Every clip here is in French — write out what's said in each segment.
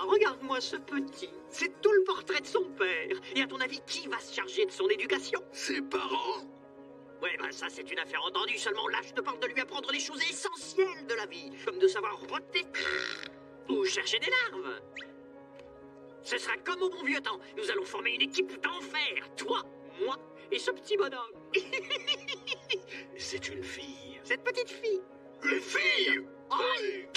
Regarde-moi ce petit. C'est tout le portrait de son père. Et à ton avis, qui va se charger de son éducation? Ses parents. Ouais, bah ça c'est une affaire entendue. Seulement là, je te parle de lui apprendre les choses essentielles de la vie. Comme de savoir roter ou chercher des larves. Ce sera comme au bon vieux temps. Nous allons former une équipe d'enfer. Toi, moi et ce petit bonhomme. C'est une fille. Cette petite fille. Une fille. Aïe.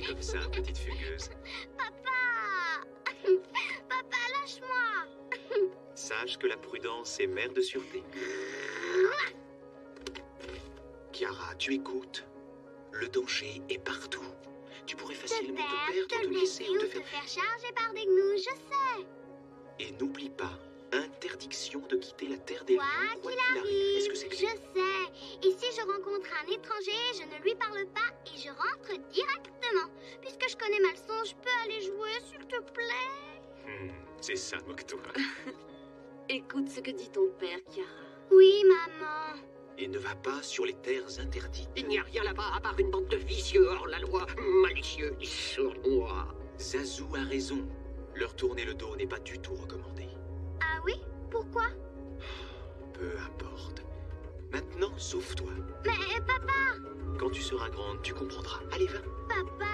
Comme ça, petite fugueuse. Papa! Papa, lâche-moi! Sache que la prudence est mère de sûreté. Chiara, tu écoutes. Le danger est partout. Tu pourrais facilement te perdre, te laisser ou te faire charger par des gnous, je sais. Et n'oublie pas, interdiction de quitter la terre des lions, quoi qu'il arrive. Est-ce que c'est clair? Je sais. Et si je rencontre un étranger, je ne lui parle pas et je rentre directement. Puisque je connais ma leçon, je peux aller jouer, s'il te plaît. C'est ça, moque-toi. Écoute ce que dit ton père, Chiara. Oui, maman. Et ne va pas sur les terres interdites. Il n'y a rien là-bas à part une bande de vicieux hors la loi, malicieux et sournois. Zazu a raison. Leur tourner le dos n'est pas du tout recommandé. Ah oui? Pourquoi? Peu importe. Maintenant, sauve-toi. Mais papa! Quand tu seras grande, tu comprendras. Allez, va. Papa!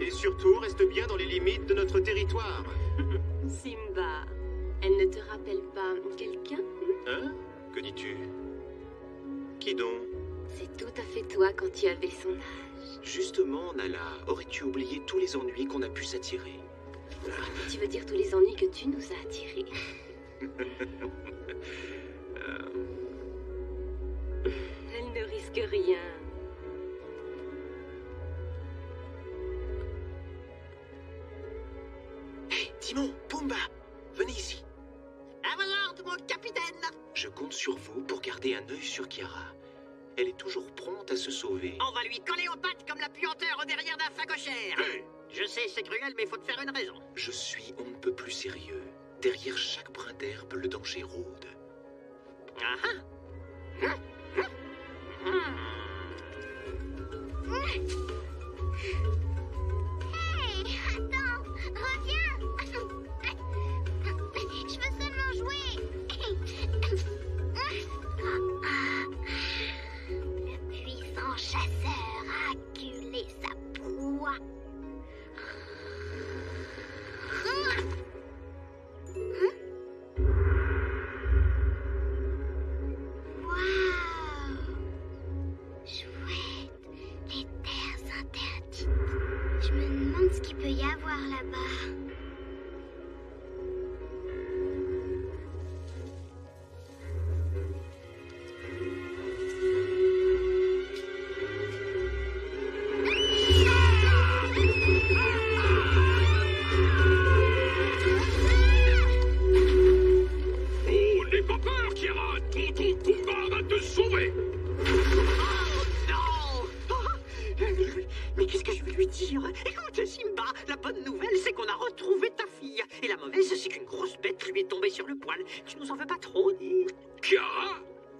Et surtout, reste bien dans les limites de notre territoire. Simba, elle ne te rappelle pas quelqu'un? Hein? Que dis-tu? Qui donc? C'est tout à fait toi quand tu avais son âge. Justement, Nala, aurais-tu oublié tous les ennuis qu'on a pu s'attirer? Tu veux dire tous les ennuis que tu nous as attirés. Elle ne risque rien. Hé, Timon, Pumba, venez ici. À vos ordres, mon capitaine. Je compte sur vous pour garder un œil sur Kiara. Elle est toujours prompte à se sauver. On va lui coller aux pattes comme la puanteur au derrière d'un facochère. Hey, Je sais, c'est cruel, mais faut te faire une raison. Je suis on ne peut plus sérieux. Derrière chaque brin d'herbe, le danger rôde. Ah ah. Hey, attends, reviens. Je veux seulement jouer. Le puissant chasseur a acculé sa proie. Waouh! Chouette, les terres interdites. Je me demande ce qu'il peut y avoir là-bas. oh, n'aie pas peur, Kiara. Tonton Pumba va te sauver. Non. Mais qu'est-ce que je vais lui dire? Écoute, Simba, la bonne nouvelle, c'est qu'on a retrouvé ta fille. Et la mauvaise, c'est qu'une grosse bête lui est tombée sur le poil. Tu nous en veux pas trop dire? Kiara?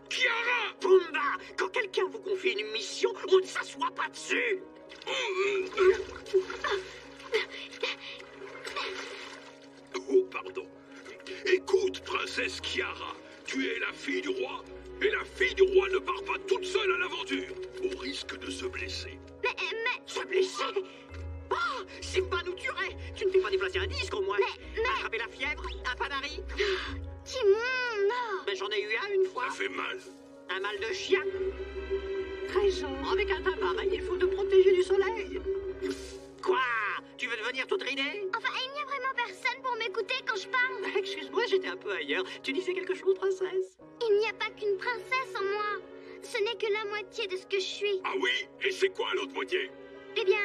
Kiara? Pumba, quand quelqu'un vous confie une mission, on ne s'assoit pas dessus. Oh, pardon. Écoute, princesse Kiara, tu es la fille du roi, et la fille du roi ne part pas toute seule à l'aventure, au risque de se blesser. Mais, Se blesser? Ah, Simba nous tuerait. Tu ne t'es pas déplacé un disque au moins. Attraper la fièvre, un panari. Timon, non. Ben, j'en ai eu un une fois. Ça fait mal. Un mal de chien. Trésor, avec un teint pareil, il faut te protéger du soleil. Quoi? Tu veux devenir toute ridée? Enfin, il n'y a vraiment personne pour m'écouter quand je parle. Excuse-moi, j'étais un peu ailleurs. Tu disais quelque chose, princesse? Il n'y a pas qu'une princesse en moi. Ce n'est que la moitié de ce que je suis. Ah oui? Et c'est quoi l'autre moitié? Eh bien,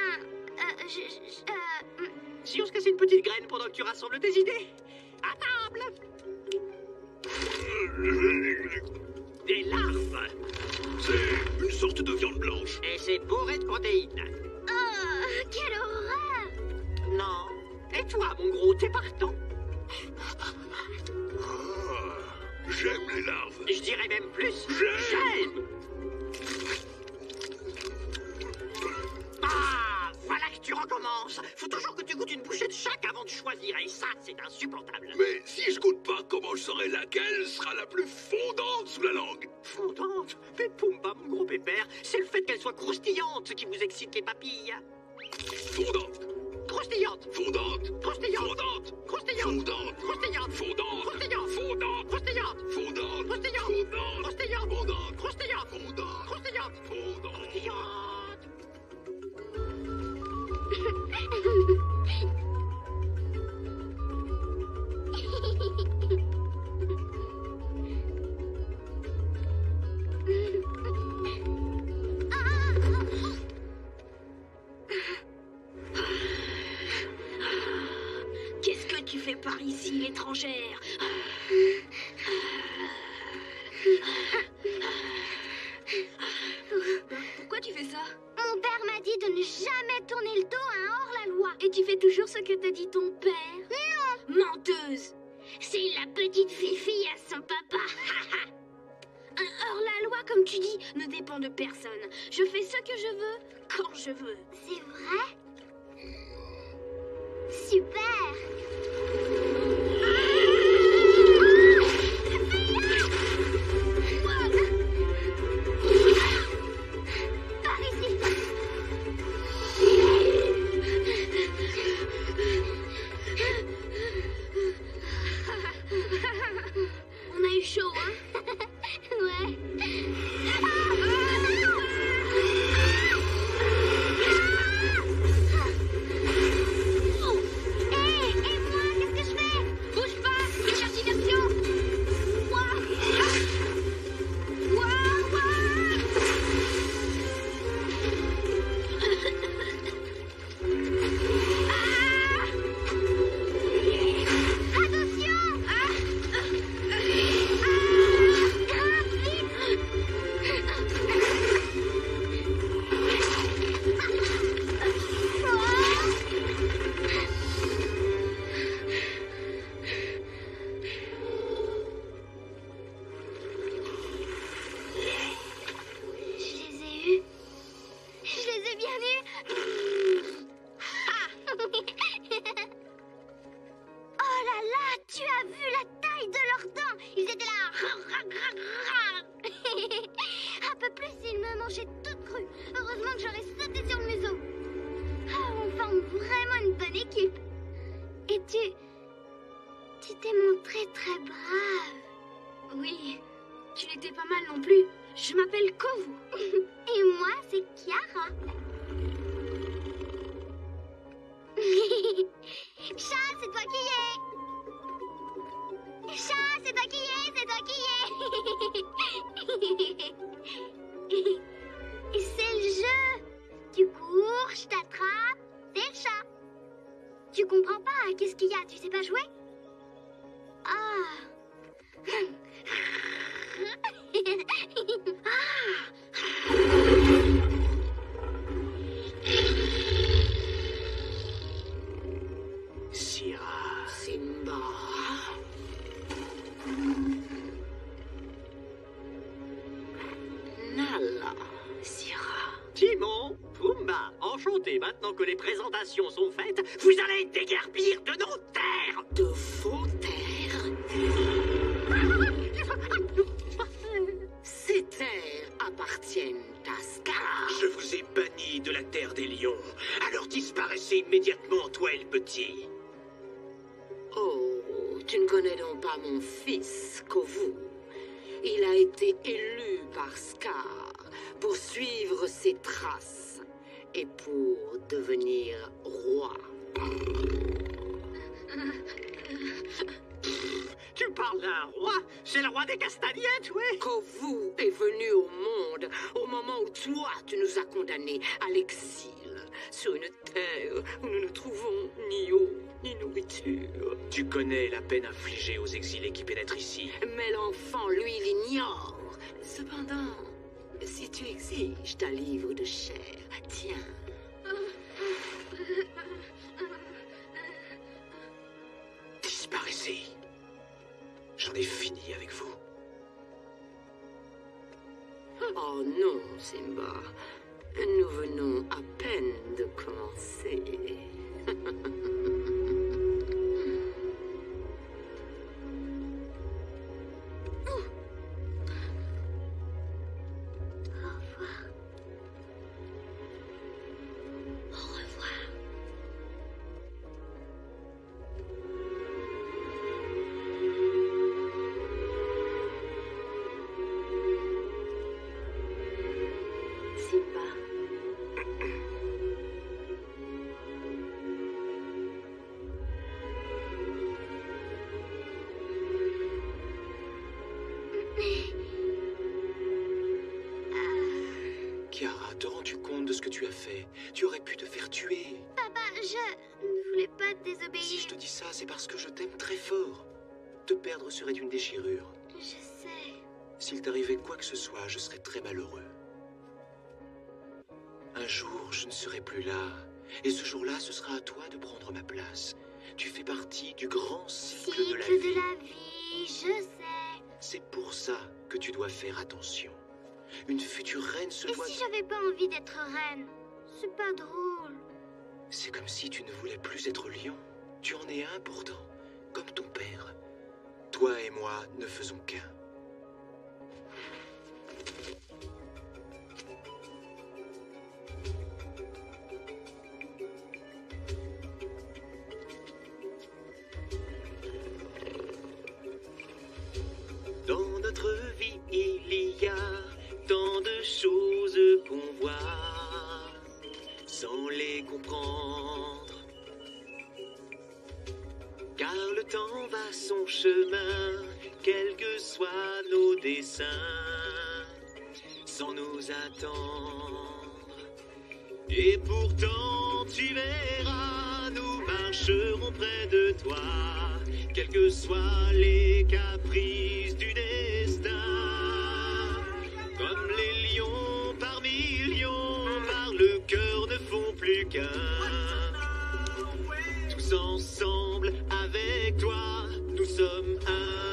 Si on se cassait une petite graine pendant que tu rassembles tes idées. À table. Des larves. C'est une sorte de viande blanche. Et c'est bourré de protéines. oh, quelle horreur. Non. Et toi, mon gros, t'es partant? Ah, j'aime les larves. Je dirais même plus. J'aime. Ah, voilà que tu recommences. Faut toujours que tu goûtes une bouchée de chaque avant de choisir. Et ça, c'est insupportable. Mais si je goûte pas, comment je saurai laquelle sera la plus fondante sous la langue? Fondante? Mais Pumba, mon gros pépère, c'est le fait qu'elle soit croustillante qui vous excite les papilles. Fondante. Croustillante. Fondante. Croustillante. Fondante. Croustillante. Fondante. Croustillante. Fondante. Croustillante. Fondante. Croustillante. Fondante. Croustillante. Fondante. Croustillante. Fondante. Croustillante. Fondante. Croustillante. Fondante. Croustillante. Qu'est-ce que tu fais par ici, l'étrangère? Pourquoi tu fais ça? Mon père m'a dit de ne jamais tourner le dos à un hors-la-loi. Et tu fais toujours ce que t'a dit ton père? Non, Menteuse! c'est la petite Fifi à son papa. Un hors-la-loi, comme tu dis, ne dépend de personne. Je fais ce que je veux, quand je veux. C'est vrai? Super. Par ici. On a eu chaud, hein? Ouais. Tu t'es montré très brave. Oui, tu n'étais pas mal non plus. Je m'appelle Kovu. Et moi, c'est Kiara. Chat, c'est toi qui y es. Chat, c'est toi qui y es, c'est toi qui y es. Et c'est le jeu. Tu cours, je t'attrape, c'est le chat. Tu comprends pas, qu'est-ce qu'il y a, tu sais pas jouer? Ah. Sierra. Simba. Nala. Sierra. Timon, Pumba, enchanté. Maintenant que les présentations sont faites, vous allez déguerpir de nos terres. De vos terres? Ces terres appartiennent à Scar. Je vous ai banni de la terre des lions. Alors disparaissez immédiatement, toi et le petit. Oh, tu ne connais donc pas mon fils, Kovu. Il a été élu par Scar pour suivre ses traces et pour devenir roi. Tu parles d'un roi? C'est le roi des Castaniens, tu es? Kovu est venu au monde au moment où toi, tu nous as condamnés à l'exil sur une terre où nous ne trouvons ni eau ni nourriture. Tu connais la peine infligée aux exilés qui pénètrent ici. Mais l'enfant, lui, l'ignore. Cependant, si tu exiges ta livre de chair, tiens. Disparaissez. J'en ai fini avec vous. Oh non, Simba. Nous venons à peine de commencer. Kiara, te rends-tu compte de ce que tu as fait? Tu aurais pu te faire tuer. Papa, je ne voulais pas te désobéir. Si je te dis ça, c'est parce que je t'aime très fort. Te perdre serait une déchirure. Je sais. S'il t'arrivait quoi que ce soit, je serais très malheureux. Un jour, je ne serai plus là. Et ce jour-là, ce sera à toi de prendre ma place. Tu fais partie du grand cycle de la vie. De la vie, je sais. C'est pour ça que tu dois faire attention. Une future reine se doit... Et si j'avais pas envie d'être reine? C'est pas drôle. C'est comme si tu ne voulais plus être lion. Tu en es un pourtant, comme ton père. Toi et moi ne faisons qu'un. Dans notre vie, il y a tant de choses qu'on voit sans les comprendre. Car le temps va son chemin, quels que soient nos desseins, sans nous attendre. Et pourtant, tu verras, nous marcherons près de toi, quels que soient les caprices du destin. Comme les lions par millions, par le cœur ne font plus qu'un. Tous ensemble, avec toi, nous sommes un.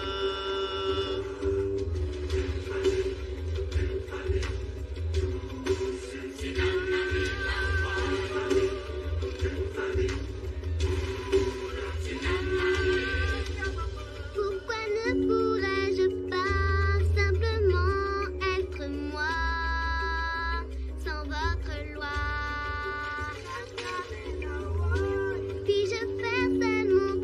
Pourquoi ne pourrais-je pas simplement être moi, sans votre loi? Puis-je faire seul mon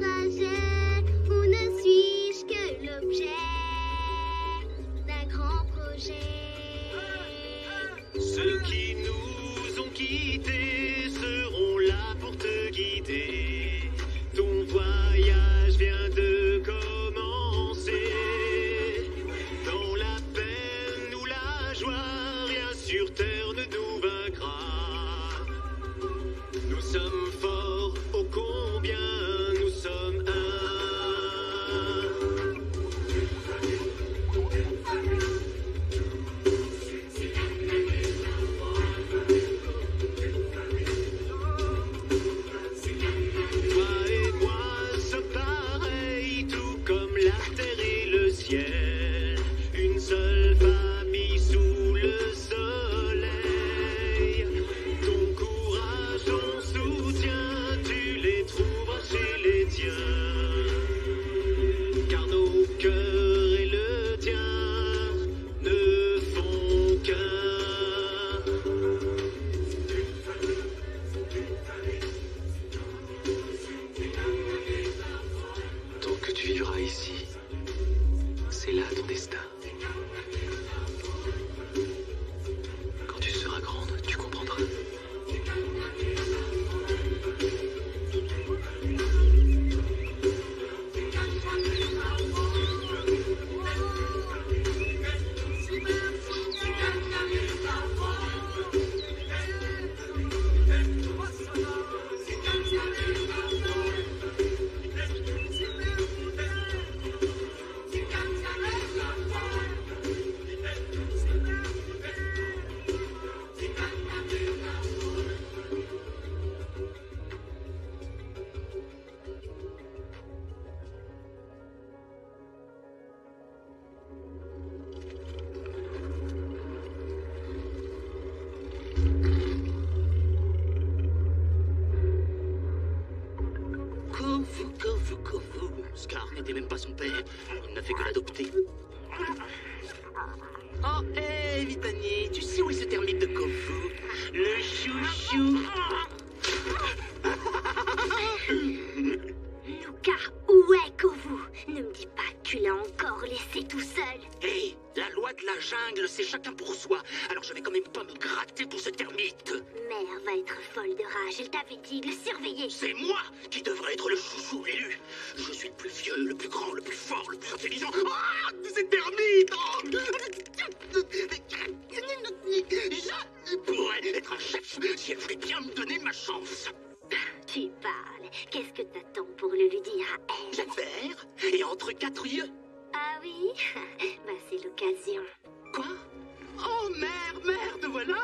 Kovu. Scar n'était même pas son père. Il n'a fait que l'adopter. Oh, hé, Vitani, tu sais où est ce termite de Kovu? Le chouchou. Luca, où est Kovu? Ne me dis pas que tu l'as encore laissé tout seul. Hé, la loi de la jungle, c'est chacun pour soi. Alors je vais quand même pas me gratter pour ce termite. Mère va être folle de rage, elle t'avait dit de le surveiller. C'est moi qui devrais être le chouchou, l'élu. Je suis le plus vieux, le plus grand, le plus fort, le plus intelligent. Ah, c'est termite. Je pourrais être un chef si elle voulait bien me donner ma chance. Tu parles, qu'est-ce que t'attends pour le lui dire à elle? J'espère. Et entre 4 yeux. Ah oui? Bah c'est l'occasion. Quoi? Oh, mère, te voilà.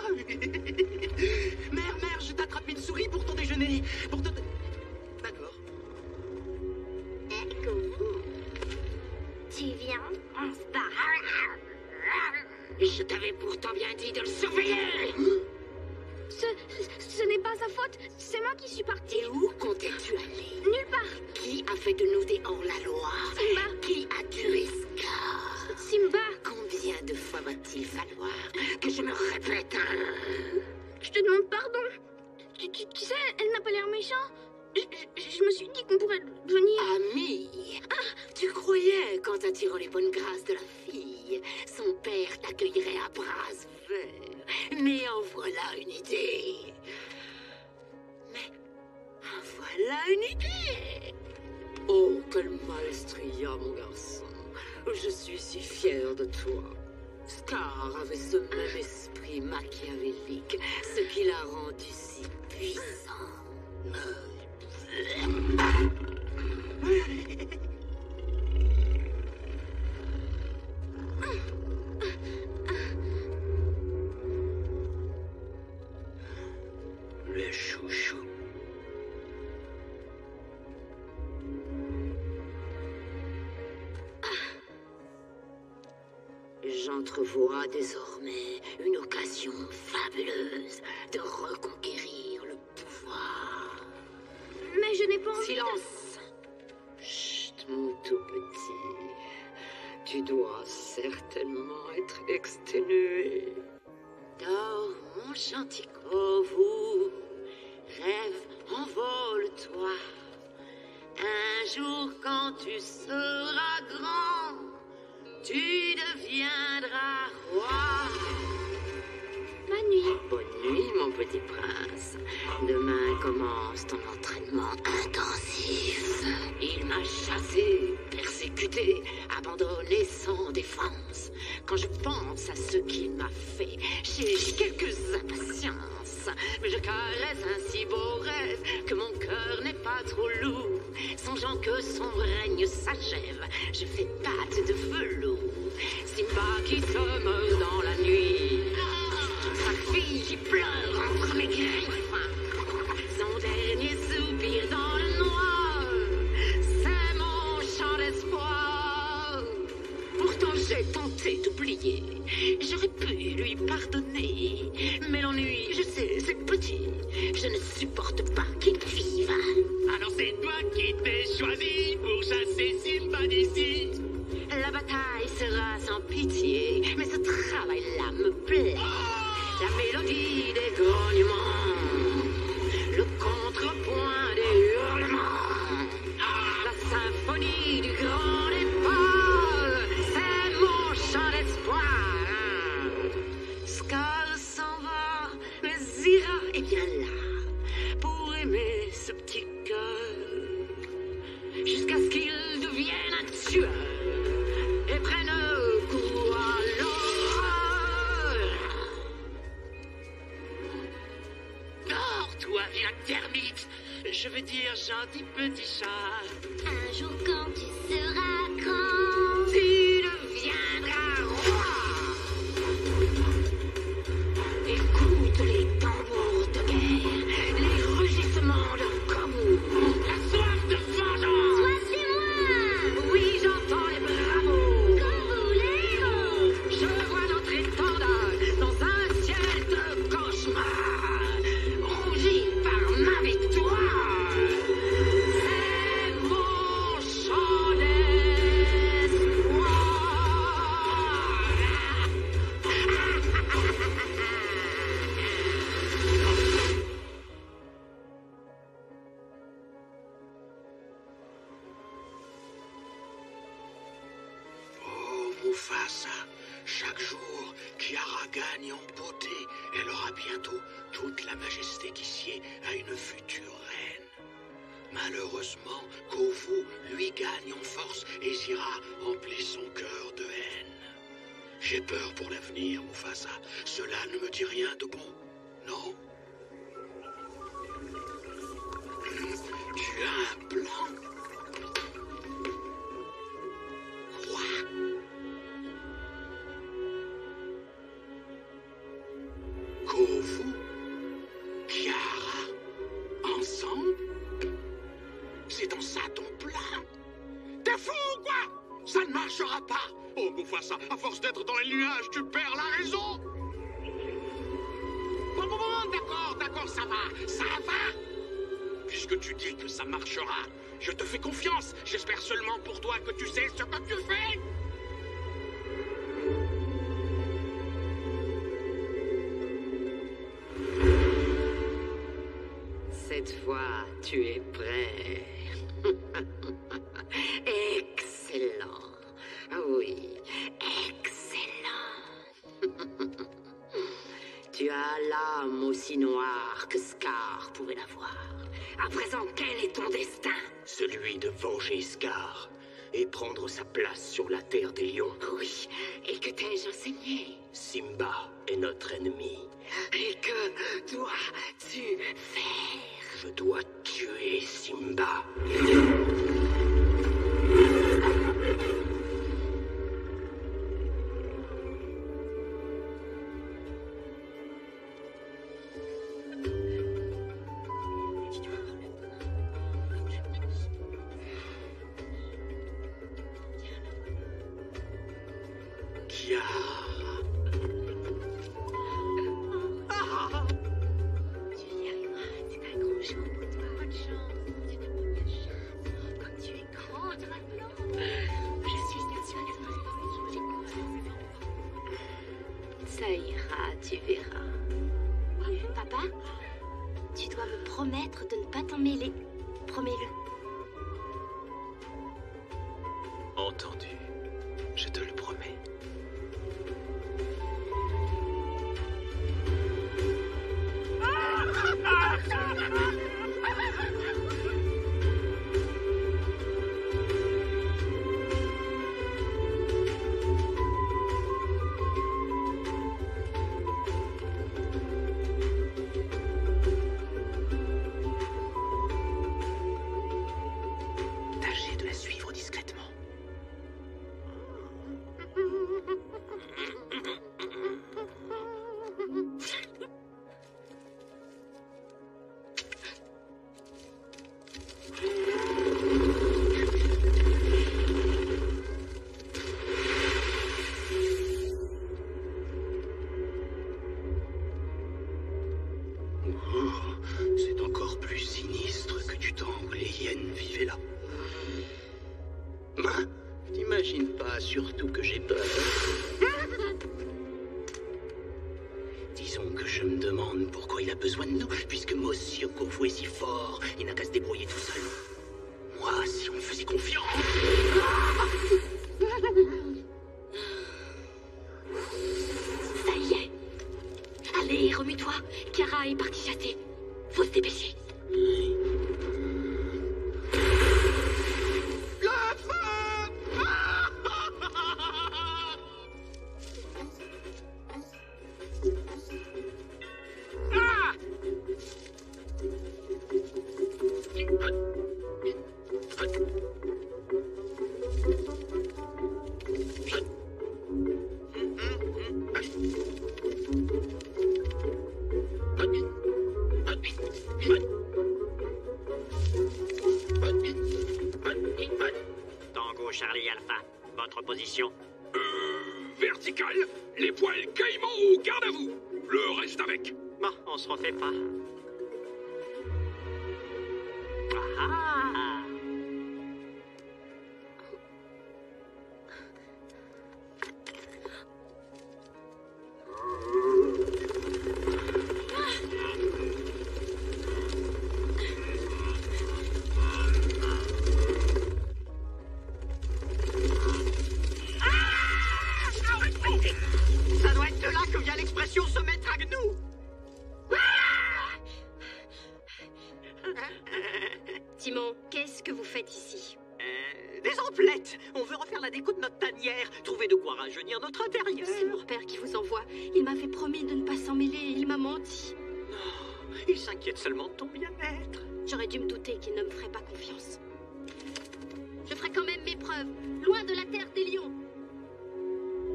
Mère, je t'attrape une souris pour ton déjeuner. D'accord. Kovu, tu viens? On se bat. Je t'avais pourtant bien dit de le surveiller. Ce n'est pas sa faute, c'est moi qui suis partie. Et où comptais-tu aller? Nulle part. Qui a fait de nous des hors-la-loi? Simba. Qui a tué Scar? Simba, Combien de fois va-t-il falloir que je me répète? je te demande pardon. Tu sais, elle n'a pas l'air méchant. Je me suis dit qu'on pourrait devenir... Ami, tu croyais qu'en t'attirant les bonnes grâces de la fille, son père t'accueillerait à bras ouverts. Mais en voilà une idée. Oh, quelle maestria, mon garçon. Je suis si fière de toi. Scar avait ce même esprit machiavélique, ce qui l'a rendu si puissant. Le chouchou. J'entrevois désormais une occasion fabuleuse de reconquérir le pouvoir. Mais je n'ai pas envie Silence! Chut, mon tout petit. Tu dois certainement être exténué. Dors, mon gentil Kovu. Rêve, envole-toi. Un jour, quand tu seras grand, tu deviendras roi. Bonne nuit. Bonne nuit, mon petit prince. Demain commence ton entraînement intensif. Il m'a chassé, persécuté, abandonné sans défense. Quand je pense à ce qu'il m'a fait, j'ai quelques impatiences. Mais je caresse un si beau rêve que mon cœur n'est pas trop lourd. Songeant que son règne s'achève, je fais patte de velours. Simba qui se meurt dans la nuit. Sa fille qui pleure entre mes griffes. Son dernier soupir dans le noir. C'est mon chant d'espoir. Pourtant j'ai tenté d'oublier. J'aurais pu lui pardonner. Mais l'ennui, je sais, c'est petit. Je ne supporte pas qu'il vive. Alors c'est toi qui t'es choisi pour chasser Simba d'ici. La bataille sera sans pitié, mais ce travail-là me plaît. La mélodie des grognements, le contrepoint des hurlements, la symphonie du grand départ, c'est mon chant d'espoir. Scar s'en va, mais ira est bien là, pour aimer ce petit cœur, jusqu'à ce qu'il devienne un tueur. Et prenne goût à l'horreur. Dors, toi, vilain termite. Je veux dire, gentil petit chat. Un jour quand tu seras grand, Tu deviendras roi. Écoute les tambours de guerre, les rugissements de Kovu, la soif de vengeance. toi c'est moi. Oui, j'entends les bravos. Kovu, Léo. Je vois notre étendard dans un ciel de cauchemar, rougi par ma victoire. C'est Mufasa. Chaque jour, Kiara gagne en beauté. Elle aura bientôt toute la majesté qui sied à une future reine. Malheureusement, Kovu, lui, gagne en force et Zira emplit son cœur de haine. J'ai peur pour l'avenir, Mufasa. Cela ne me dit rien de bon, non? Tu as un plan? Quoi? Kovu? Kiara? Ensemble? C'est dans ça ton plan? T'es fou ou quoi? Ça ne marchera pas! Oh, Mufasa, à force d'être dans les nuages, tu perds la raison! Bon, d'accord, ça va! Puisque tu dis que ça marchera, je te fais confiance. J'espère seulement pour toi que tu sais ce que tu fais! Cette fois, tu es prêt. Excellent. Oui, excellent. Tu as l'âme aussi noire que Scar pouvait l'avoir. À présent, quel est ton destin? Celui de venger Scar et prendre sa place sur la terre des lions. Oui, et que t'ai-je enseigné? Simba est notre ennemi. Et que dois-tu faire? Je dois tuer Simba. Ça ira, tu verras. Papa, tu dois me promettre de ne pas t'en mêler. Promets-le. Entendu. Je te le promets. Tâchez de la suivre discrètement. C'est encore plus sinistre que du temps où les hyènes vivaient là. T'imagines pas surtout que j'ai peur. Disons que je me demande pourquoi il a besoin de nous, puisque Monsieur Kovu est si fort, il n'a qu'à se débrouiller tout seul. Moi, si on me faisait confiance... Ça y est. Allez, remue-toi. Kiara est partie chasser. Faut se dépêcher. Tango Charlie Alpha, votre position. Vertical, les poils caïmans au garde à vous. Le reste avec. Bon, on se refait pas. Ah! ici? Des emplettes. On veut refaire la déco de notre tanière. Trouver de quoi rajeunir notre intérieur. C'est mon père qui vous envoie. Il m'avait promis de ne pas s'en mêler et il m'a menti. Non, il s'inquiète seulement de ton bien-être. J'aurais dû me douter qu'il ne me ferait pas confiance. Je ferai quand même mes preuves, loin de la terre des lions.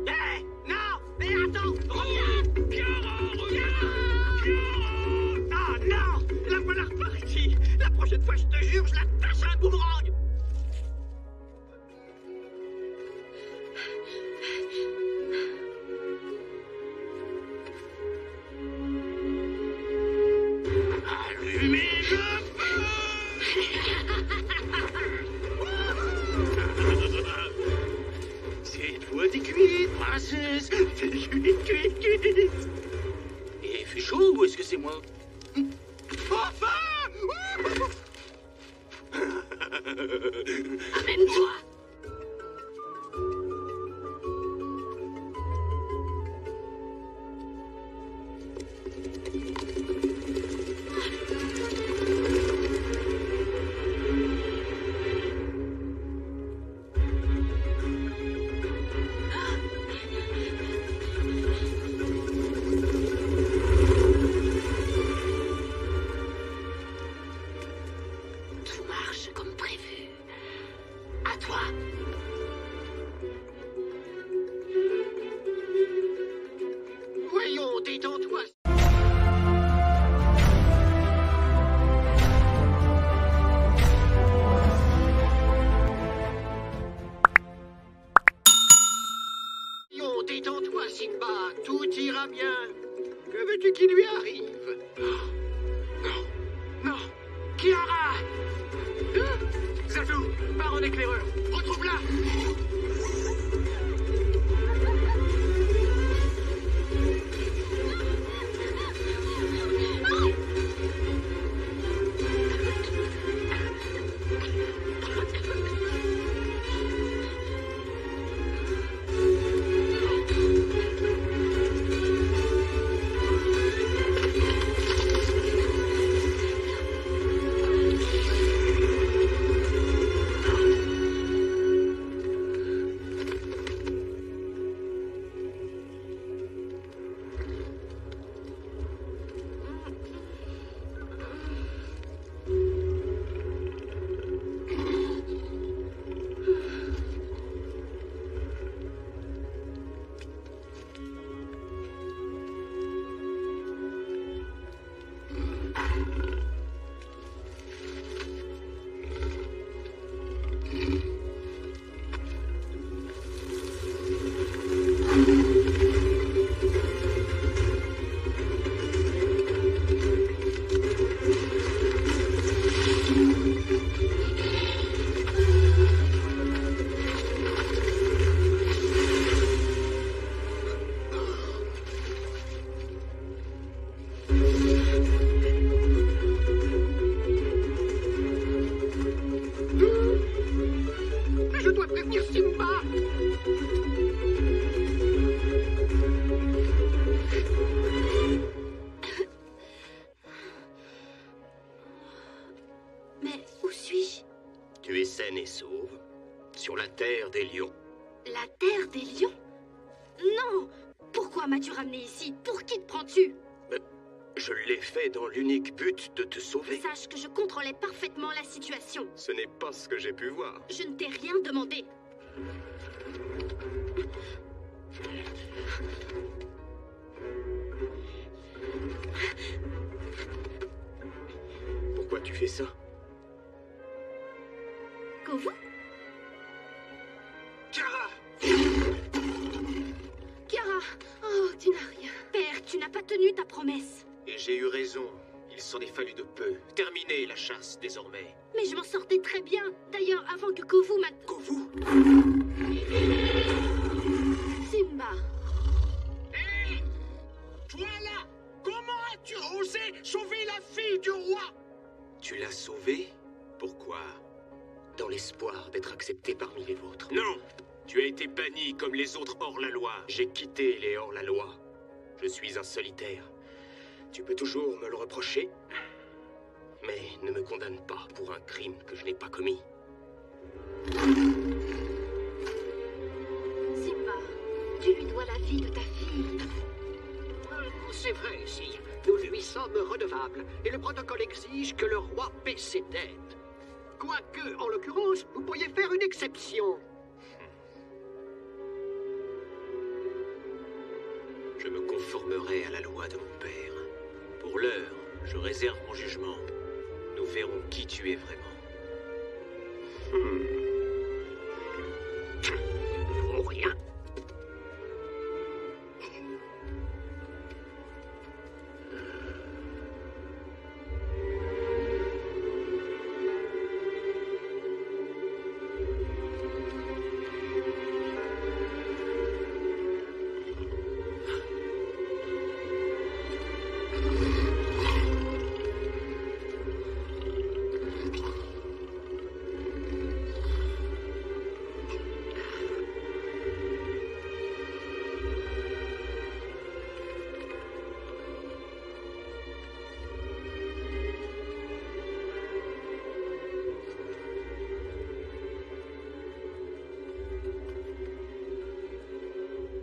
Hé, non, mais attends, reviens. Chiara. Ah non, la voilà repartie. La prochaine fois, je te jure, je la tâche à un boomerang. Allumez le feu! Cette fois t'es cuite, princesse! T'es cuite! Et il fait chaud ou est-ce que c'est moi? Enfin! Amène-toi. Tout marche comme prévu. À toi. Voyons, détends-toi. Voyons, détends-toi, Simba. Tout ira bien. Que veux-tu qu'il lui arrive? Non. Non. Chiara! Zazu, pars en éclaireur. Retrouve-la! Je dois prévenir Simba. Mais où suis-je? Tu es saine et sauve, sur la terre des lions. La terre des lions? Non! Pourquoi m'as-tu ramené ici? Pour qui te prends-tu? Je l'ai fait dans l'unique but de te sauver. Sache que je contrôlais parfaitement la situation. Ce n'est pas ce que j'ai pu voir. Je ne t'ai rien demandé. Pourquoi tu fais ça? Kovu? Chiara! Chiara! Oh, tu n'as rien. Père, tu n'as pas tenu ta promesse. Et j'ai eu raison. Il s'en est fallu de peu. Terminez la chasse, désormais. Mais je m'en sortais très bien. D'ailleurs, avant que Kovu m'a... Kovu? Simba. Hé! Toi là! Comment as-tu osé sauver la fille du roi? Tu l'as sauvée? Pourquoi? Dans l'espoir d'être accepté parmi les vôtres. Non! Tu as été banni comme les autres hors-la-loi. J'ai quitté les hors-la-loi. Je suis un solitaire. Tu peux toujours me le reprocher, mais ne me condamne pas pour un crime que je n'ai pas commis. sommes redevables, et le protocole exige que le roi paie ses dettes. Quoique, en l'occurrence, vous pourriez faire une exception. Je me conformerai à la loi de mon père. Pour l'heure, je réserve mon jugement. Nous verrons qui tu es vraiment. Ou rien.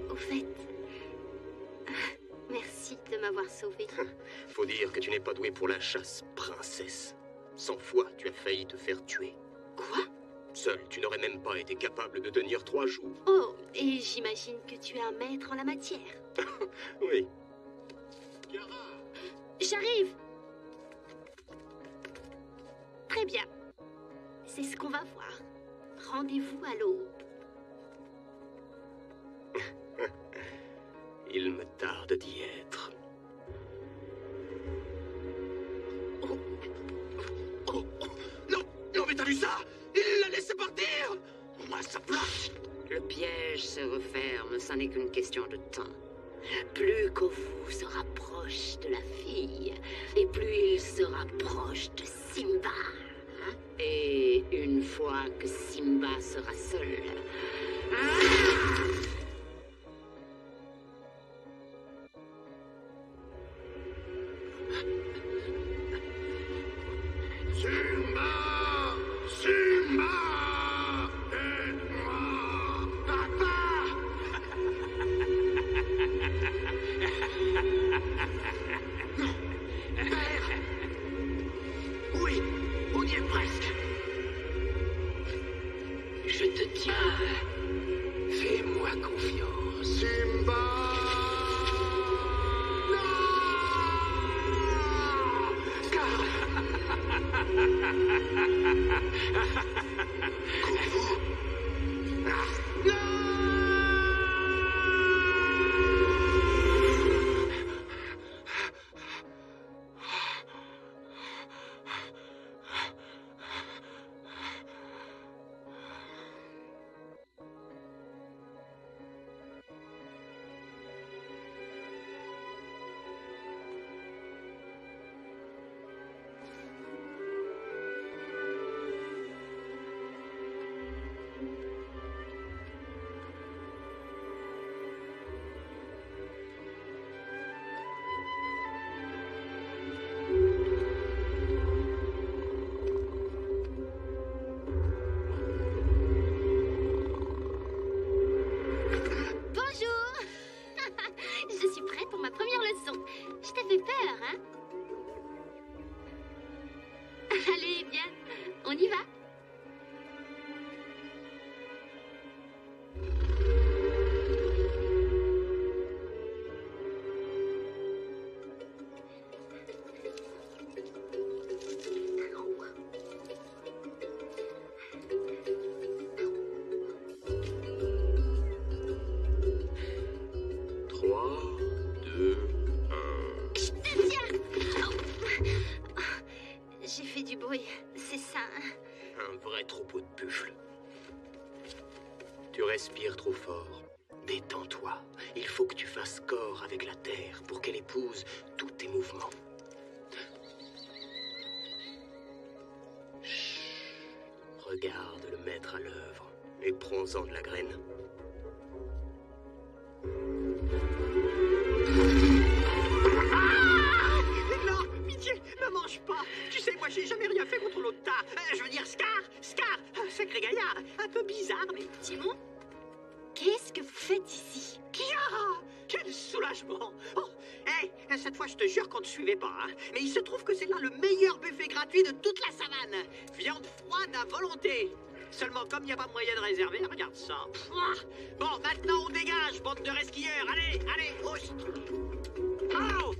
Au fait, merci de m'avoir sauvée. Faut dire que tu n'es pas douée pour la chasse, princesse. 100 fois, tu as failli te faire tuer. Quoi? Seule, tu n'aurais même pas été capable de tenir 3 jours. Oh, et j'imagine que tu es un maître en la matière. Oui. J'arrive! Très bien. C'est ce qu'on va voir. Rendez-vous à l'aube. Il me tarde d'y être. Non, non, mais t'as vu ça? Il l'a laissé partir. Moi, sa place. Le piège se referme, ça n'est qu'une question de temps. Plus Kofu se rapproche de la fille, et plus il se rapproche de Simba. Et une fois que Simba sera seul... Simba! Simba! Aide-moi! Papa! Non! Père! Oui, on y est presque. Je te tiens. Fais-moi confiance. Simba! Non! Car... Kofu! Non! Bonjour. Je suis prête pour ma première leçon. Je t'ai fait peur, hein? Allez, viens, on y va. J'ai fait du bruit, c'est ça. Un vrai troupeau de buffles. Tu respires trop fort. Détends-toi. Il faut que tu fasses corps avec la terre pour qu'elle épouse tous tes mouvements. Chut. Regarde le maître à l'œuvre et prends-en de la graine. Non, pitié, ne mange pas. Tu sais, moi, j'ai jamais rien fait contre l'autre tas. Je veux dire, Scar, sacré gaillard. Un peu bizarre, mais... Timon, qu'est-ce que vous faites ici? Kiara, quel soulagement. Oh, Hé, cette fois, je te jure qu'on ne suivait pas. Hein. Mais il se trouve que c'est là le meilleur buffet gratuit de toute la savane. Viande froide à volonté. Seulement, comme il n'y a pas moyen de réserver, regarde ça. Pouah. Bon, maintenant, on dégage, bande de resquilleurs. Allez, allez, hausse. Oh.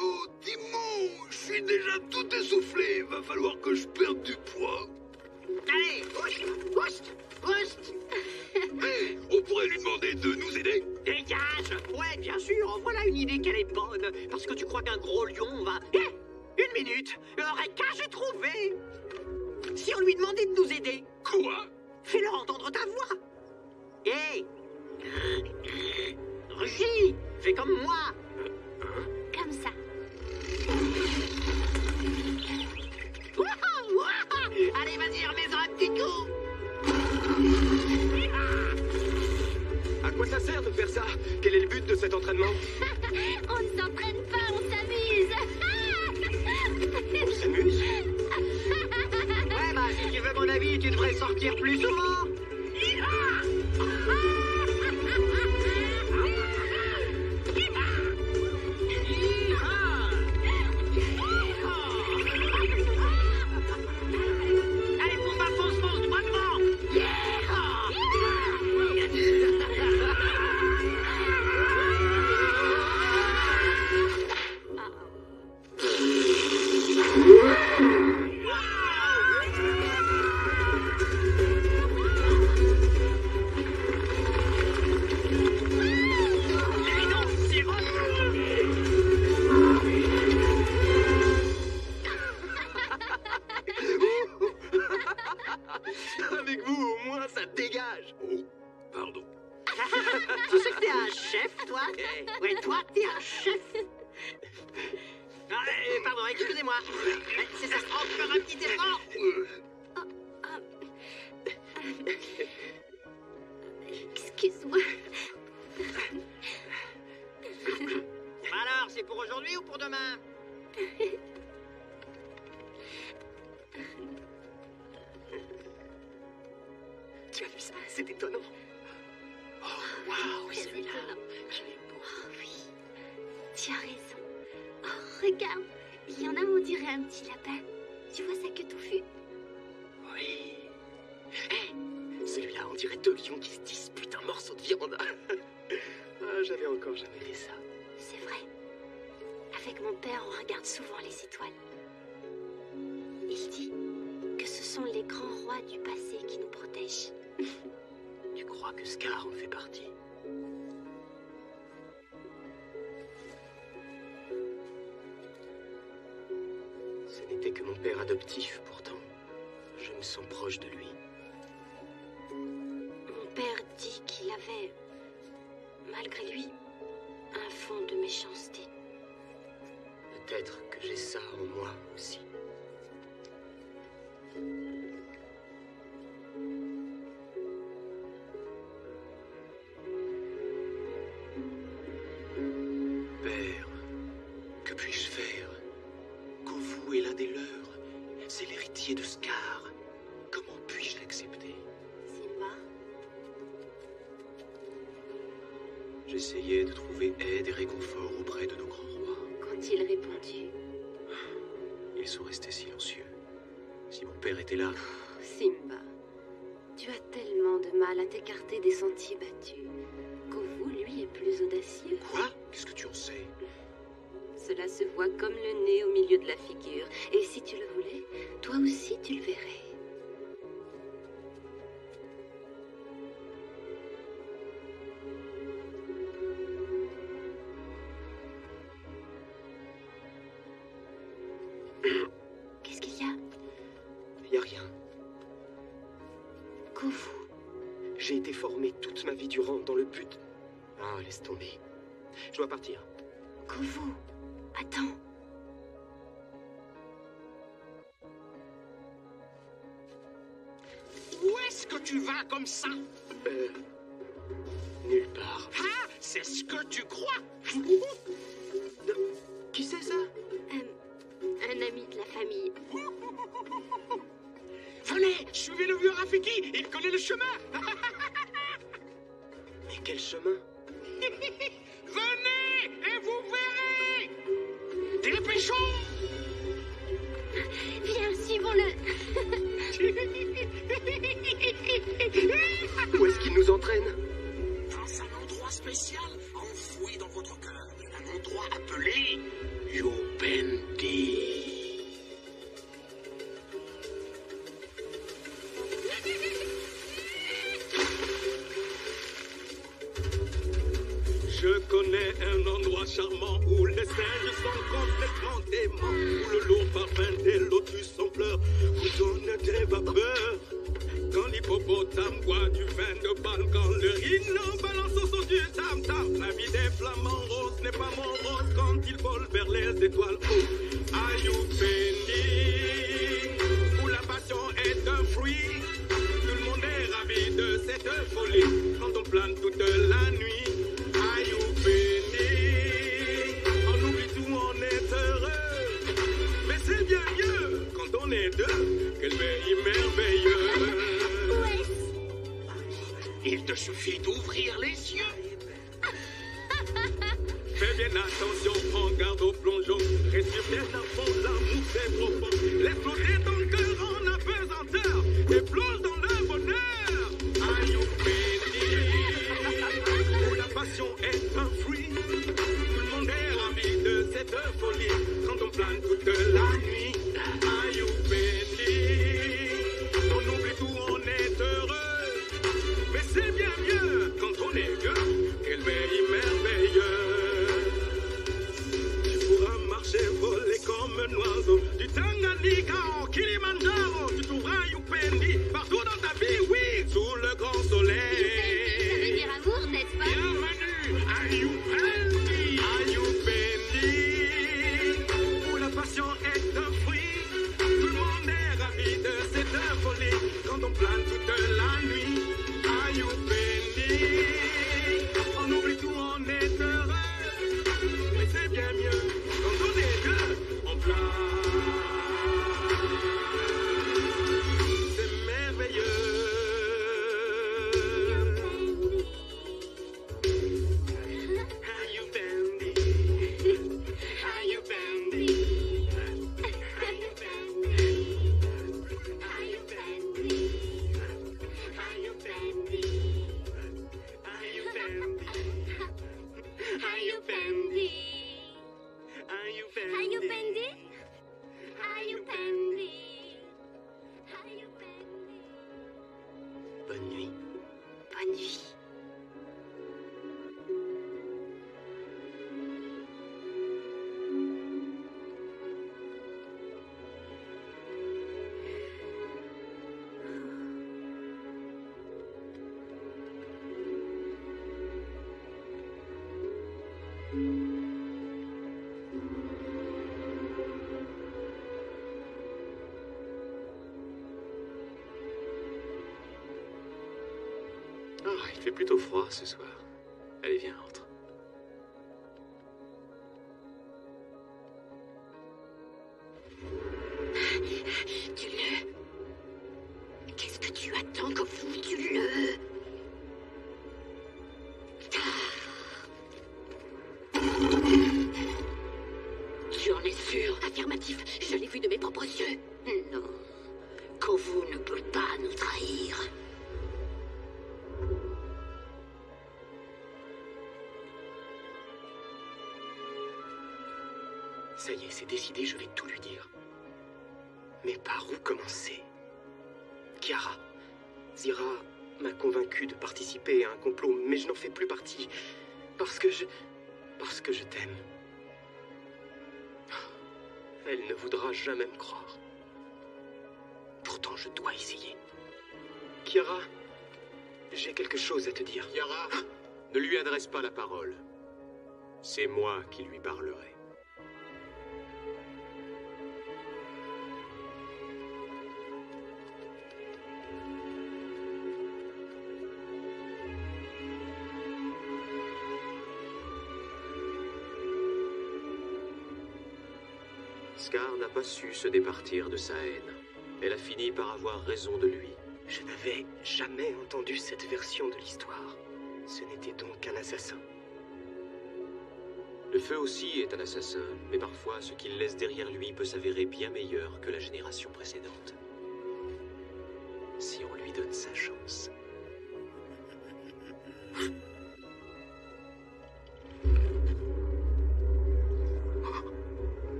Oh, Timon, je suis déjà tout essoufflé. Va falloir que je perde du poids. Allez, pousse. Mais on pourrait lui demander de nous aider. Dégage. Ouais, bien sûr, voilà une idée qu'elle est bonne. Parce que tu crois qu'un gros lion va... Hé, une minute. Eureka, j'ai trouvé. Si on lui demandait de nous aider... Quoi? Fais-leur entendre ta voix. Hé. Rugis. Fais comme moi. Comme ça. Allez, vas-y, remets-en un petit coup. À quoi ça sert de faire ça? Quel est le but de cet entraînement? On ne s'entraîne pas, on s'amuse. On s'amuse? Ouais, bah, si tu veux mon avis, tu devrais sortir plus souvent. Allez, Pumba, fonce, droit devant. Avec vous, au moins, ça dégage. Oh, pardon. Tu sais que t'es un chef, toi? Ouais, toi, t'es un chef. Ah, pardon, excusez-moi. C'est ça, encore un petit effort. Excuse-moi. Alors, c'est pour aujourd'hui ou pour demain? Tu as vu ça? C'est étonnant. Oh, waouh, celui-là. Qu'il est beau. Oh oui, tu as raison. Oh, regarde, il y en a, on dirait un petit lapin. Tu vois sa queue touffue? Oui. Hé, celui-là, on dirait deux lions qui se disputent un morceau de viande. Ah, j'avais encore jamais fait ça. C'est vrai. Avec mon père, on regarde souvent les étoiles. Il dit que ce sont les grands rois du passé qui nous protègent. Tu crois que Scar en fait partie? Ce n'était que mon père adoptif, pourtant. Je me sens proche de lui. Mon père dit qu'il avait, malgré lui, un fond de méchanceté. Peut-être que j'ai ça en moi aussi. Père, que puis-je faire? Kovu est l'un des leurs. C'est l'héritier de Scar. Comment puis-je l'accepter? Simba, J'essayais de trouver aide et réconfort auprès de nos grands rois. qu'ont-ils répondu? Ils sont restés silencieux. Si mon père était là, Oh, Simba, tu as tellement de mal à t'écarter des sentiers battus. Kovu, lui, est plus audacieux. quoi? Qu'est-ce que tu en sais? Cela se voit comme le nez au milieu de la figure. Et si tu le voulais, toi aussi tu le verrais. Qu'est-ce qu'il y a? Y a rien. Kovu, J'ai été formé toute ma vie durant dans le but... Ah, laisse tomber. Je dois partir. Kovu, attends. Où est-ce que tu vas comme ça? Nulle part. Ah, c'est ce que tu crois. Qui c'est ça? Un un ami de la famille. Venez, suivez le vieux Rafiki, il connaît le chemin. Mais quel chemin? Venez et vous verrez. Dépêchons. Viens, suivons-le. Où est-ce qu'il nous entraîne? Dans un endroit spécial, enfoui dans votre cœur. Un endroit appelé Youpendi. Je connais un endroit charmant où les singes sont complètement aimants, où le lourd parfum des lotus en fleurs vous donne des vapeurs. Quand l'hippopotame boit du vin de balle, quand le rhino balance au son du tam-tam, la vie des flamants roses n'est pas mon rose quand il vole vers les étoiles. Oh, Ayupeni, où la passion est un fruit, tout le monde est ravi de cette folie, quand on plane toute la nuit. On oublie tout, on est heureux. Mais c'est bien mieux quand on est deux. Quel pays merveilleux. Il te suffit d'ouvrir les yeux. Fais bien attention, prends garde au plongeon. Respire bien à fond, l'amour c'est profond. Laisse flotter ton cœur en apesanteur et plonge dans le bonheur. Ayupeni, où la passion est un fruit. Tout le monde est ravi de cette folie quand on plane toute la nuit. Ayupeni, on oublie tout, on est heureux. Mais c'est bien mieux quand on est deux. Quel pays merveilleux. Tu pourras marcher, voler comme un oiseau. Du Tanganyika au Kilimanjaro. Tu trouveras Youpendi partout dans ta vie, oui, sous le grand soleil. Ça veut dire amour, n'est-ce pas? Bienvenue à Youpendi. Ayupeni, où la passion est un fruit. Tout le monde est ravi de cette folie quand on plane toute la nuit. Ayupeni, on oublie tout, on est heureux. Mais c'est bien mieux quand on est deux, on plane. C'est merveilleux. Bonne nuit. Bonne nuit. Oh, il fait plutôt froid ce soir. Allez, viens, entre. Tue-le. Qu'est-ce que tu attends comme fou? Tue-le. Tu en es sûr? Affirmatif, je l'ai vu de mes propres yeux. Non, Kovu ne peut pas nous trahir. Ça y est, c'est décidé, je vais tout lui dire. Mais par où commencer? Kiara, Zira m'a convaincu de participer à un complot, mais je n'en fais plus partie. Parce que je t'aime. Elle ne voudra jamais me croire. Pourtant, je dois essayer. Kiara, j'ai quelque chose à te dire. Kiara, ne lui adresse pas la parole. C'est moi qui lui parlerai. Scar n'a pas su se départir de sa haine. Elle a fini par avoir raison de lui. Je n'avais jamais entendu cette version de l'histoire. Ce n'était donc qu'un assassin. Le feu aussi est un assassin, mais parfois ce qu'il laisse derrière lui peut s'avérer bien meilleur que la génération précédente. Si on lui donne sa chance.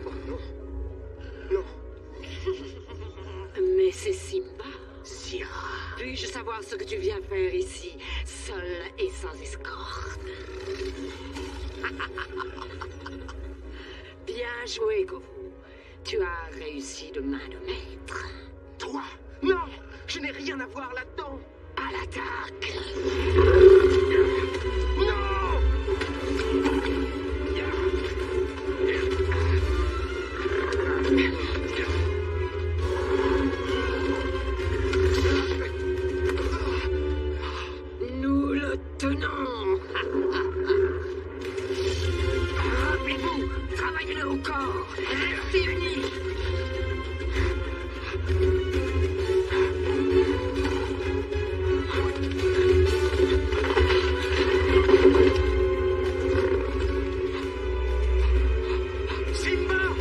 Oh non. Non. Mais c'est Simba. Zira. Puis-je savoir ce que tu viens faire ici, seul et sans escorte? Bien joué, Kovu. Tu as réussi de main de maître. Toi? Non! Je n'ai rien à voir là-dedans! À l'attaque! Non! Nous le tenons! Rappelez-vous, travaillez-le au corps! Restez unis!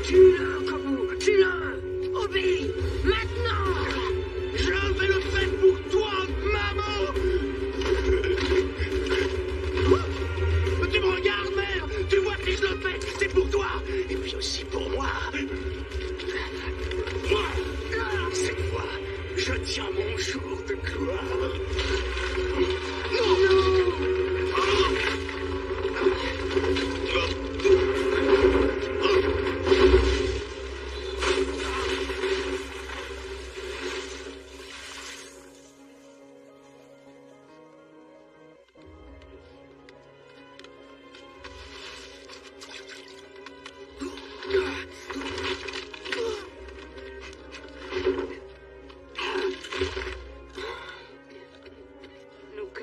Tue-le, Kovu! Tue-le! Obéis! Maintenant! Je vais le faire pour toi, maman! Tu me regardes, mère! Tu vois si je le fais, c'est pour toi! Et puis aussi pour moi! Cette fois, je tiens mon jour de gloire!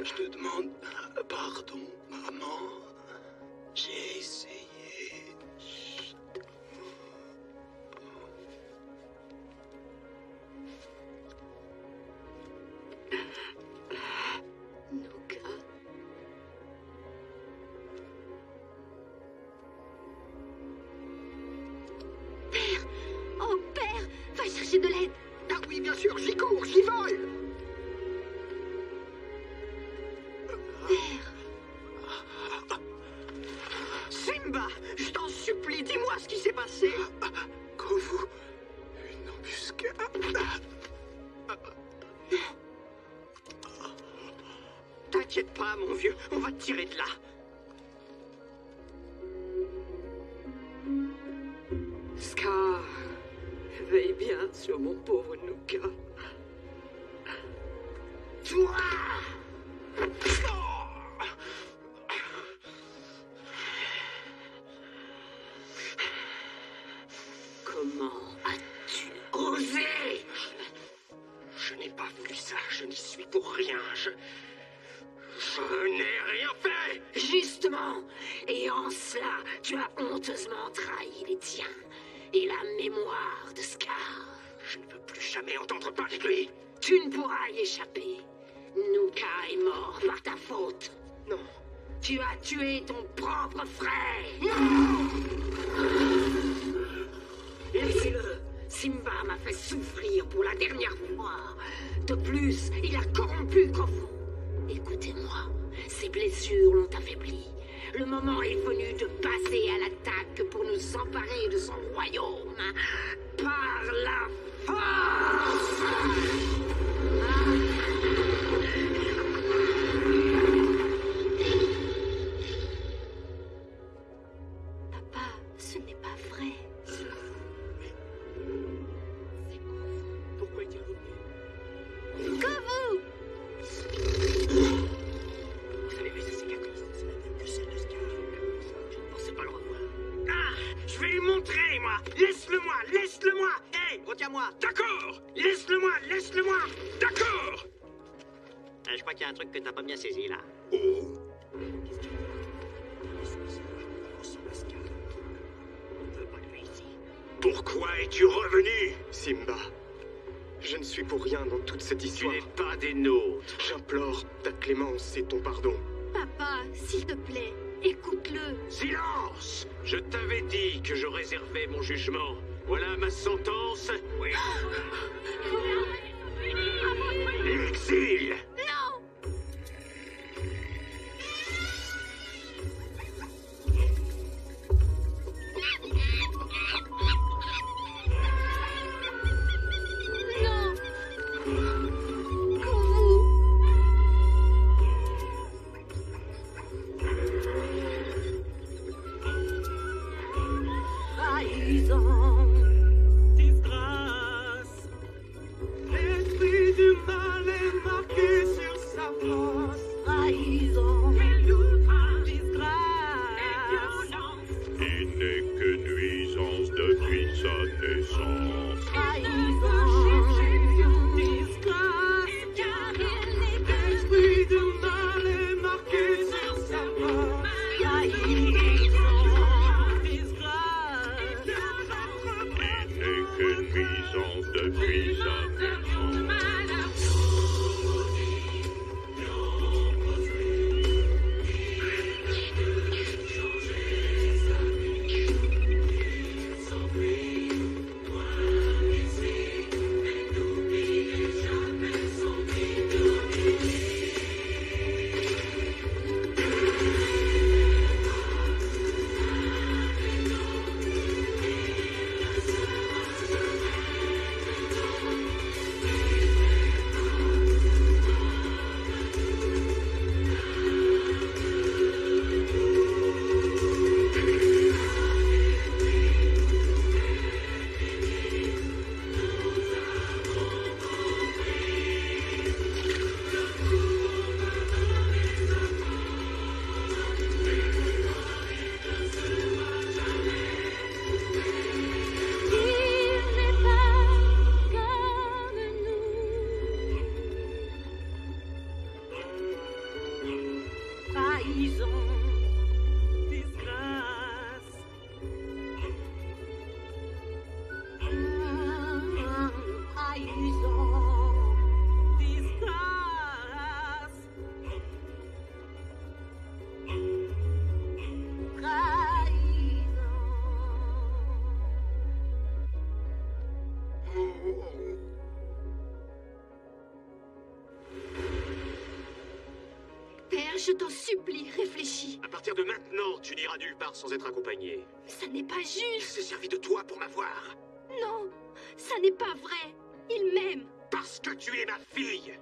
Je te demande pardon, maman. J'ai essayé. Nuka. Père! Oh, père! Va chercher de l'aide! Ah oui, bien sûr, j'y cours, j'y vole. Père! Simba, je t'en supplie, dis-moi ce qui s'est passé. Kovu, une embuscade. T'inquiète pas, mon vieux, on va te tirer de là. Scar, veille bien sur mon pauvre Nuka. Toi! Comment as-tu osé? Je n'ai pas vu ça, je n'y suis pour rien, je n'ai rien fait! Justement, et en cela, tu as honteusement trahi les tiens et la mémoire de Scar. Je ne veux plus jamais entendre parler de lui! Tu ne pourras y échapper. Nuka est mort par ta faute. Non, Tu as tué ton propre frère. Laissez-le. Simba m'a fait souffrir pour la dernière fois. De plus, il a corrompu Kovu. Écoutez-moi, ses blessures l'ont affaibli. Le moment est venu de passer à l'attaque pour nous emparer de son royaume. Par la force! Papa, ce n'est pas vrai. Pourquoi est-il revenu? Kovu! vous avez vu sa cicatrice? C'est la même que celle de Scar. Je ne pensais pas le revoir. Ah, je vais lui montrer, moi. Laisse-le-moi, laisse-le-moi. Hé, retiens-moi. D'accord! Laisse-le-moi, laisse-le-moi. D'accord! Je crois qu'il y a un truc que t'as pas bien saisi, là. Oh! On ne veut pas de lui ici. Pourquoi es-tu revenu? Simba, je ne suis pour rien dans toute cette Tu histoire. n'es pas des nôtres. J'implore ta clémence et ton pardon. Papa, s'il te plaît, écoute-le. Silence! Je t'avais dit que je réservais mon jugement. Voilà ma sentence. Oui. L'exil! Non! Non! Kouvou! Trahison, disgrâce. L'esprit du mal est marqué sur sa face. Trahison, disgrâce. Il n'est que nuisance depuis sa naissance. Trahison, disgrâce. L'esprit du mal est marqué sur sa face. Trahison, disgrâce. Il n'est que nuisance depuis sa naissance. Trahison, disgrâce. Trahison, disgrâce. Père, je t'en supplie, réfléchis. À partir de maintenant, tu n'iras nulle part sans être accompagné. Ça n'est pas Il juste. s'est servi de toi pour m'avoir. Non, ça n'est pas vrai. Il m'aime. Parce que tu es ma fille.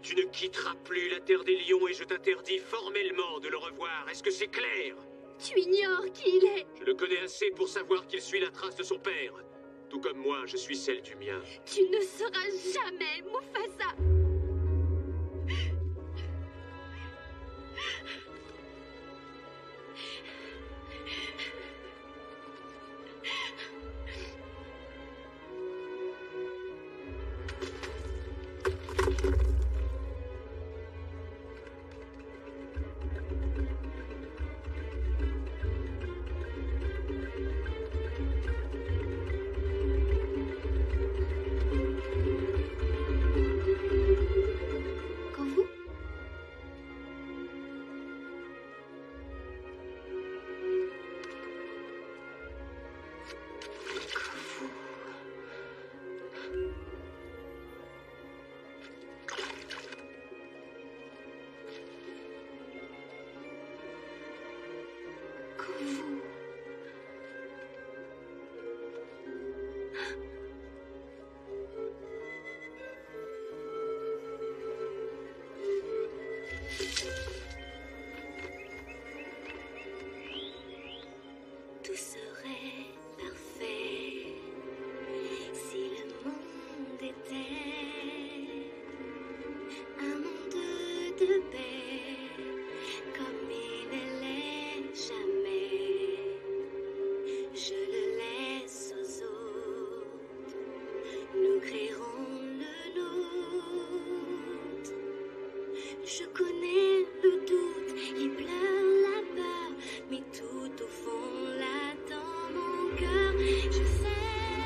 Tu ne quitteras plus la Terre des Lions et je t'interdis formellement de le revoir. Est-ce que c'est clair? Tu ignores qui il est. Je le connais assez pour savoir qu'il suit la trace de son père. Tout comme moi, je suis celle du mien. Tu ne seras jamais Mufasa. Kouvou? Kouvou. Tout serait parfait si le monde était un monde de paix comme il ne l'est jamais. Je le laisse aux autres, nous créerons le nôtre. Je connais le doute, il pleure la peur, mais tout au fond là dans mon cœur, je sais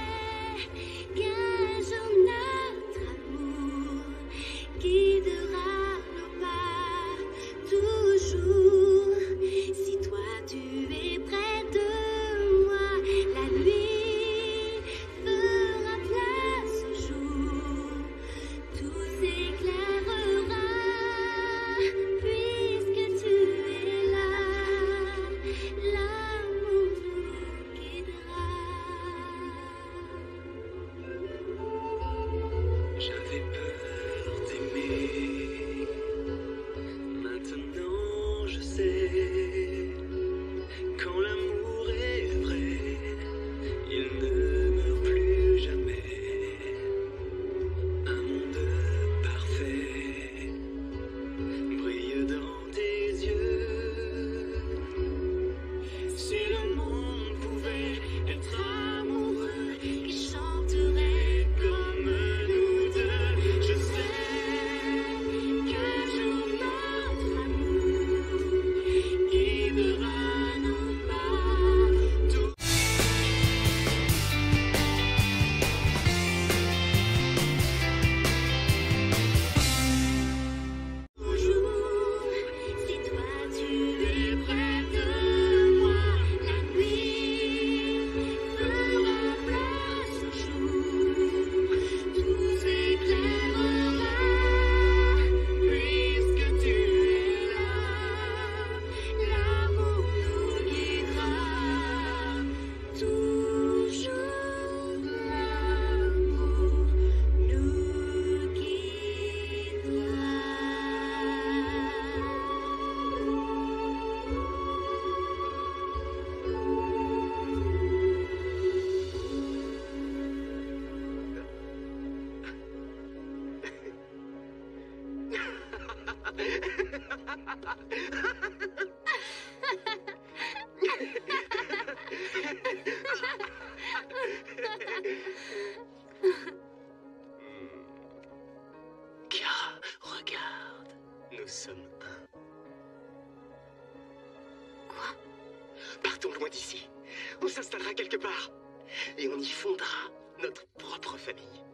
Partons loin d'ici. On s'installera quelque part. Et on y fondera notre propre famille.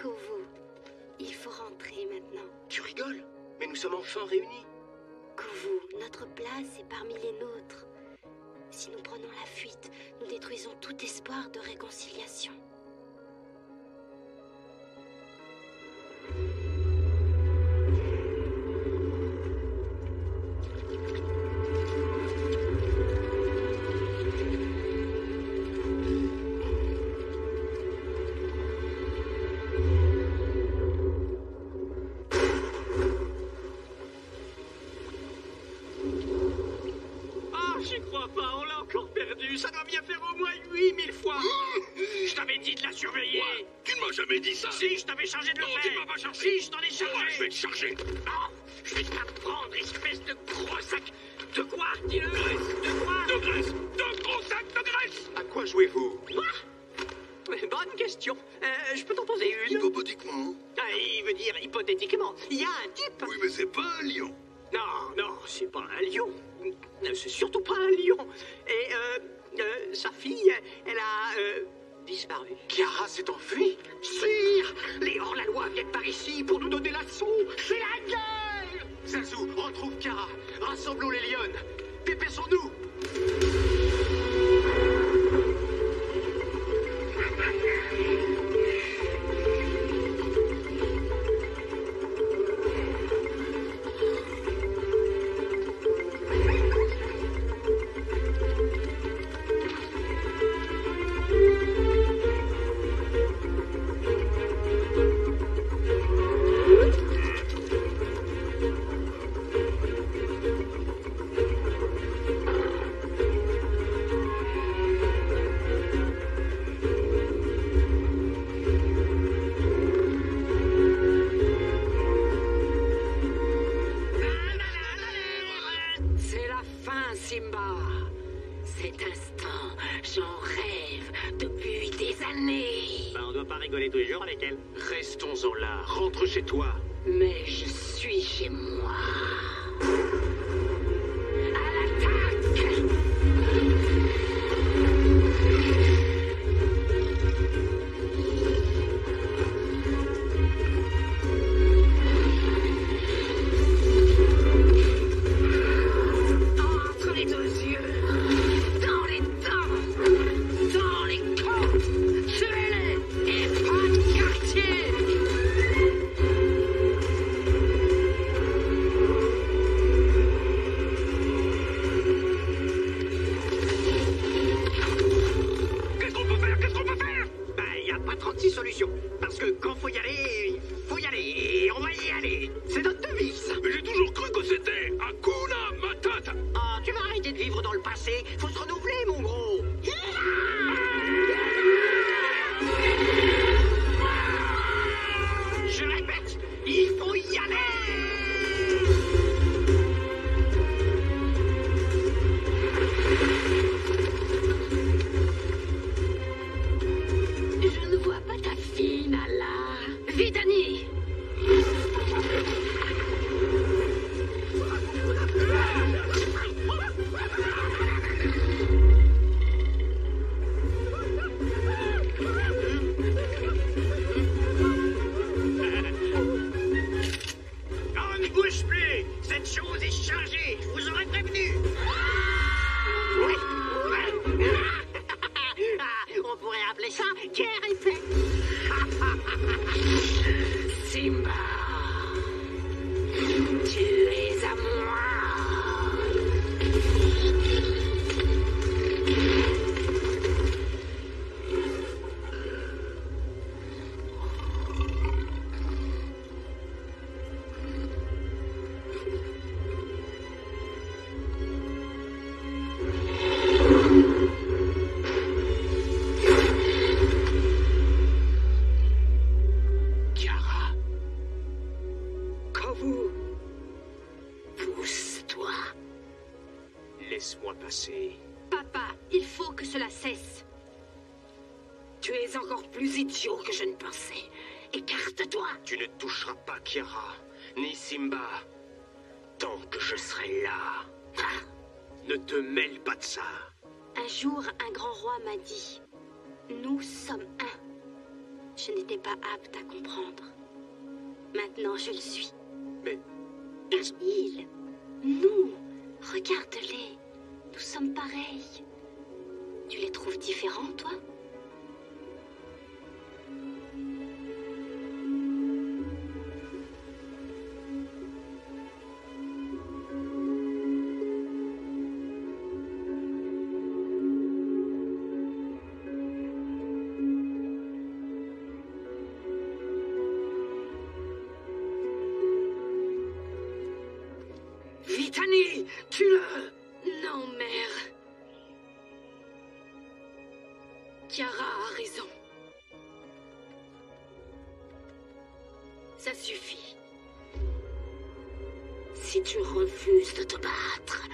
Kovu, il faut rentrer maintenant. Tu rigoles? Mais nous sommes enfin réunis. Kovu, notre place est parmi les nôtres. Si nous prenons la fuite, nous détruisons tout espoir de réconciliation. J'y crois pas, on l'a encore perdu. Ça doit bien faire au moins 8000 fois. Je t'avais dit de la surveiller. Quoi? Tu ne m'as jamais dit ça. Si, je t'avais chargé de le Non, faire. tu ne m'as pas chargé. Si, je t'en ai chargé. Ouais, je vais te charger. Non, je vais t'apprendre, espèce de gros sac. De quoi? Dis-le. De quoi? De graisse. De gros sacs de graisse. À quoi jouez-vous? Quoi? Bonne question. Je peux t'en poser une? Hypothétiquement. Ah, il veut dire hypothétiquement. Il y a un type. Oui, mais c'est pas un lion. Non, non, c'est pas un lion. C'est surtout pas un lion. Et sa fille, elle a disparu. Kiara s'est enfuie. Sire, les hors-la-loi viennent par ici pour nous donner la leçon. C'est la guerre. Zazu, retrouve Kiara. Rassemblons les lionnes. Dépêchons-nous. C'est la fin, Simba. Cet instant, j'en rêve depuis des années. On doit pas rigoler tous les jours avec elle. Restons-en là. Rentre chez toi. Mais je suis chez moi. À l'attaque! Entre les deux yeux, dans les dents, dans les côtes, tuez-les et pas de quartier! Qu'est-ce qu'on peut faire? Qu'est-ce qu'on peut faire? Bah, y a pas 36 solutions. Parce que quand faut y aller, faut y aller. Et on va y aller. C'est notre devise. Mais j'ai toujours cru que c'était Hakuna Matata. Ah, tu vas arrêter de vivre dans le passé. Faut se renouveler, mon gros. Je répète, il faut y aller. Je ne vois pas ta fille, Nala. Vidani! On ne bouge plus. Cette chose est chargée. Je vous aurais prévenu. Oui. Ah, on pourrait appeler ça guerre et paix. Simba! Tu es à moi! Kiara. Kovu! Pousse-toi! Laisse-moi passer. Papa, il faut que cela cesse. Tu es encore plus idiot que je ne pensais. Écarte-toi! Tu ne toucheras pas Kiara, ni Simba, tant que je serai là. Ah, Ne te mêle pas de ça. Un jour, un grand roi m'a dit « Nous sommes un ». Je n'étais pas apte à comprendre. Maintenant, je le suis. Mais... Il, nous, regarde-les. Nous sommes pareils. Tu les trouves différents, toi? Vitani, tue-le! Non, mère. Chiara a raison. Ça suffit. Si tu refuses de te battre,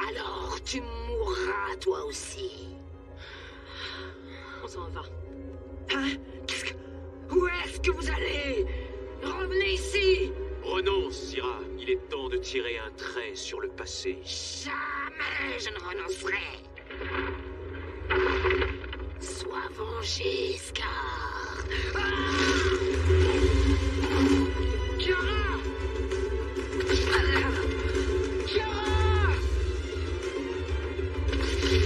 alors tu mourras toi aussi. On s'en va. Hein? Où est-ce que vous allez? Revenez ici! Renonce, Zira. Il est temps de tirer un trait sur le passé. Jamais je ne renoncerai. Sois vengé, Scar. Chiara! Chiara!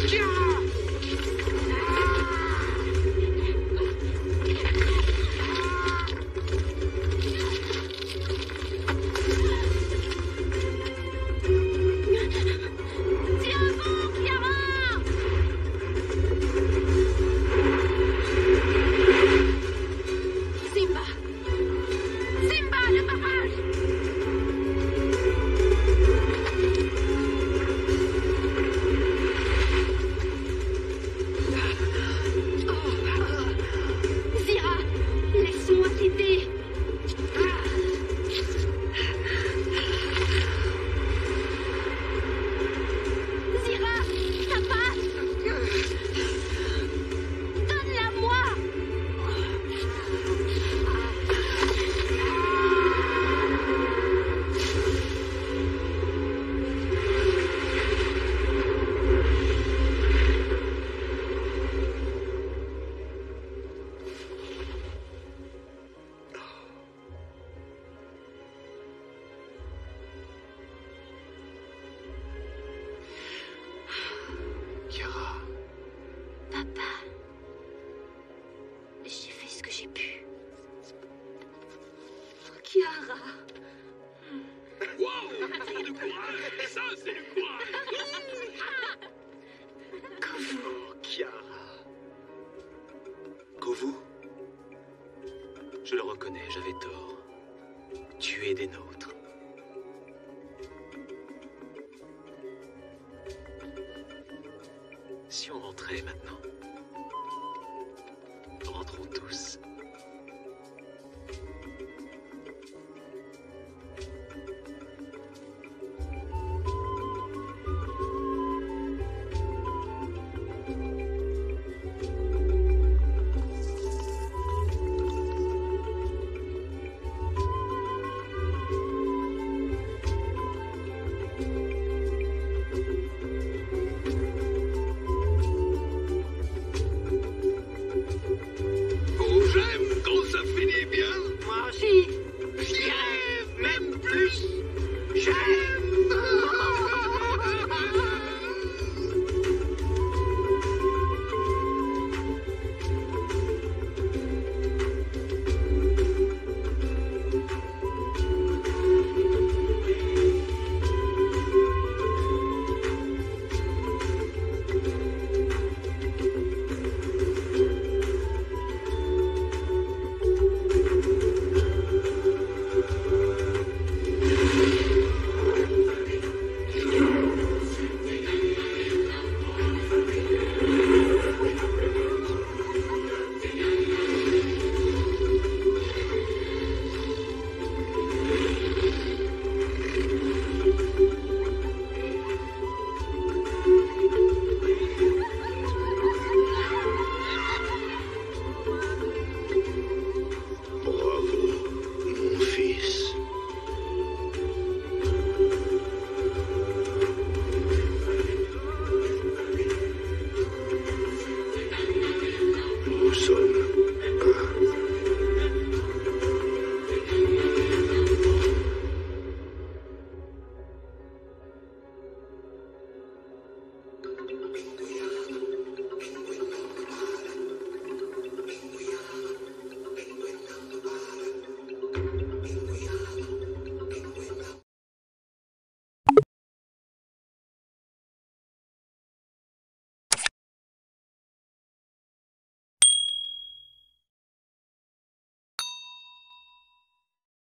Chiara! Simba! Simba, le barrage! Zira, laisse-moi t'aider. Zira, ta passe. Donne-la-moi. Chiara, Papa, j'ai fait ce que j'ai pu. Chiara. wow, tour de courage. Ça, c'est le courage. Kovu. Chiara. Kovu, Je le reconnais, j'avais tort. Tu es des nôtres. Si on rentrait maintenant. Rentrons tous.